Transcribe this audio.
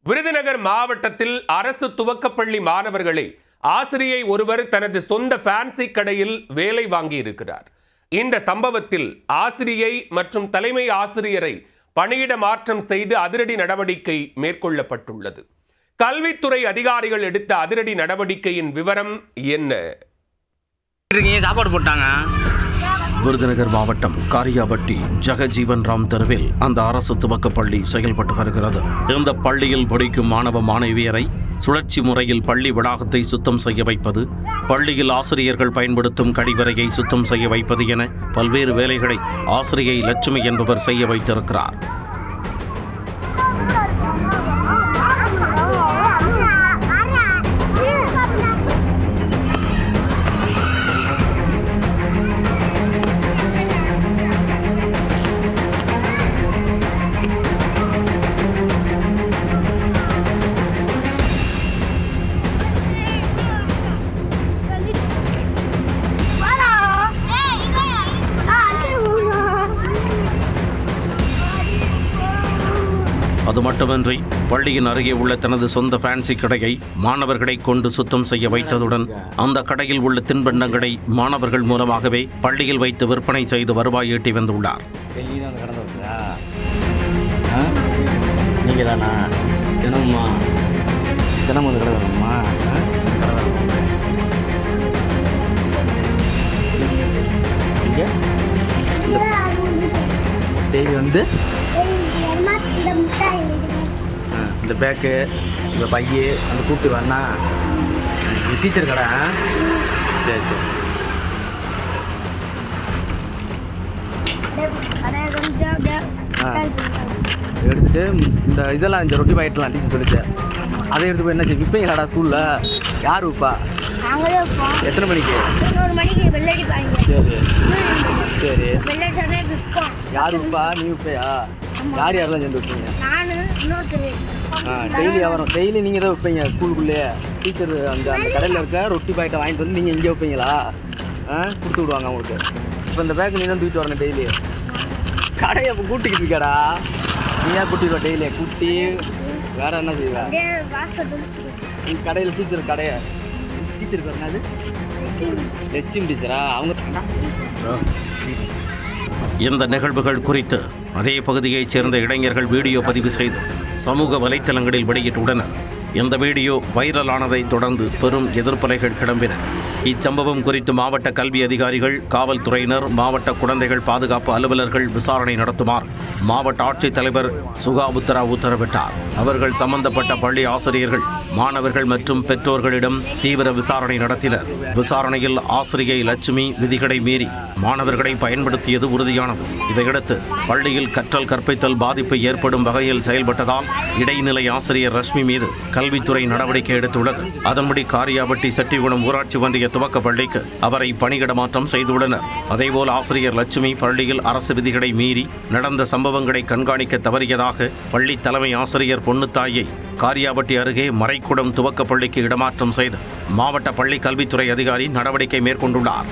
விருதுநகர் மாவட்டத்தில் அரசு துவக்கப்பள்ளி மாணவர்களை ஆசிரியை ஒருவர் தனது சொந்த ஃபேன்சி கடையில் வேலை வாங்கி இருக்கிறார். இந்த சம்பவத்தில் ஆசிரியை மற்றும் தலைமை ஆசிரியரை பணியிட மாற்றம் செய்து அதிரடி நடவடிக்கை மேற்கொள்ளப்பட்டுள்ளது. கல்வித்துறை அதிகாரிகள் எடுத்த அதிரடி நடவடிக்கையின் விவரம் என்ன? சாப்பாடு போட்டாங்க. விருதுநகர் மாவட்டம் காரியாபட்டி ஜெகஜீவன் ராம் தெருவில் அந்த அரசு துவக்கப்பள்ளி செயல்பட்டு வருகிறது. இந்த பள்ளியில் படிக்கும் மாணவ மாணவியரை சுழற்சி முறையில் பள்ளி வளாகத்தை சுத்தம் செய்ய வைப்பது, பள்ளியில் ஆசிரியர்கள் பயன்படுத்தும் கழிவறையை சுத்தம் செய்ய வைப்பது என பல்வேறு வேலைகளை ஆசிரியை லட்சுமி என்பவர் செய்ய வைத்திருக்கிறார். அது மட்டுமின்றி பள்ளியின் அருகே உள்ள தனது சொந்த ஃபேன்சி கடையை மாணவர்களை கொண்டு சுத்தம் செய்ய வைத்ததுடன் அந்த கடையில் உள்ள தின்பண்டங்களை மாணவர்கள் மூலமாகவே பள்ளியில் வைத்து விற்பனை செய்து வருவாய் ஈட்டி வந்துள்ளார். இந்த பேக்கு, இந்த பைய அந்த கூப்பிட்டு வரனா டீச்சர் கடை. சரி சரி எடுத்துட்டு இந்த இதெல்லாம் இந்த ரொட்டி பாக்கெட்லாம் டீச்சர் சொல்லிச்சு. அதை எடுத்து போய் என்ன விற்பீங்களாடா ஸ்கூலில்? யார் விற்பா? எத்தனை மணிக்கு? சரி சரி. யார் விற்பா? நீ விற்பையா? யார் யாரெல்லாம் சேர்ந்து வைப்பீங்க? டெய்லி வரும். டெய்லி நீங்கள் தான் வைப்பீங்க ஸ்கூலுக்குள்ளேயே? டீச்சர் அந்த கடையில் இருக்க ரொட்டி பாக்கெட்டை வாங்கிட்டு வந்து நீங்கள் இங்கே வைப்பீங்களா? கொடுத்து விடுவாங்க அவங்களுக்கு. இப்போ இந்த பேக் நீ தான் தூக்கிட்டு வரணும் டெய்லி. கடையை இப்போ கூட்டிக்கிட்டு இருக்காடா. நீ ஏன் கூட்டிடுவா டெய்லியை? கூட்டி வேற என்ன செய்வா? கடையில் டீச்சர் கடையை டீச்சருக்கு வரனாது லட்சுமி டீச்சரா? அவங்க இந்த நிகழ்வுகள் குறித்து அதே பகுதியைச் சேர்ந்த இளைஞர்கள் வீடியோ பதிவு செய்து சமூக வலைத்தளங்களில் வெளியிட்டுள்ளனர். இந்த வீடியோ வைரலானதை தொடர்ந்து பெரும் எதிர்ப்பலைகள் கிளம்பின. இச்சம்பவம் குறித்து மாவட்ட கல்வி அதிகாரிகள், காவல்துறையினர், மாவட்ட குழந்தைகள் பாதுகாப்பு அலுவலர்கள் விசாரணை நடத்துமாறு மாவட்ட ஆட்சித்தலைவர் சுகாபுத்ரா உத்தரவிட்டார். அவர்கள் சம்பந்தப்பட்ட பள்ளி ஆசிரியர்கள், மாணவர்கள் மற்றும் பெற்றோர்களிடம் தீவிர விசாரணை நடத்தினர். விசாரணையில் ஆசிரியை லட்சுமி விதிகளை மீறி மாணவர்களை பயன்படுத்தியது உறுதியானது. இதையடுத்து பள்ளியில் கற்றல் கற்பித்தல் பாதிப்பு ஏற்படும் வகையில் செயல்பட்டதால் இடைநிலை ஆசிரியர் ரஷ்மி மீது கல்வித்துறை நடவடிக்கை எடுத்துள்ளது. அதன்படி காரியாபட்டி செட்டிகுளம் ஊராட்சி ஒன்றிய துவக்க பள்ளிக்கு அவரை பணியிட மாற்றம் செய்துள்ளனர். அதேபோல் ஆசிரியர் லட்சுமி பள்ளியில் அரசு விதிகளை மீறி நடந்த சம்பவங்களை கண்காணிக்க தவறியதாக பள்ளி தலைமை ஆசிரியர் பொன்னுத்தாயை காரியாபட்டி அருகே மறைக்குடம் துவக்க பள்ளிக்கு இடமாற்றம் செய்து மாவட்ட பள்ளி கல்வித்துறை அதிகாரி நடவடிக்கை மேற்கொண்டுள்ளார்.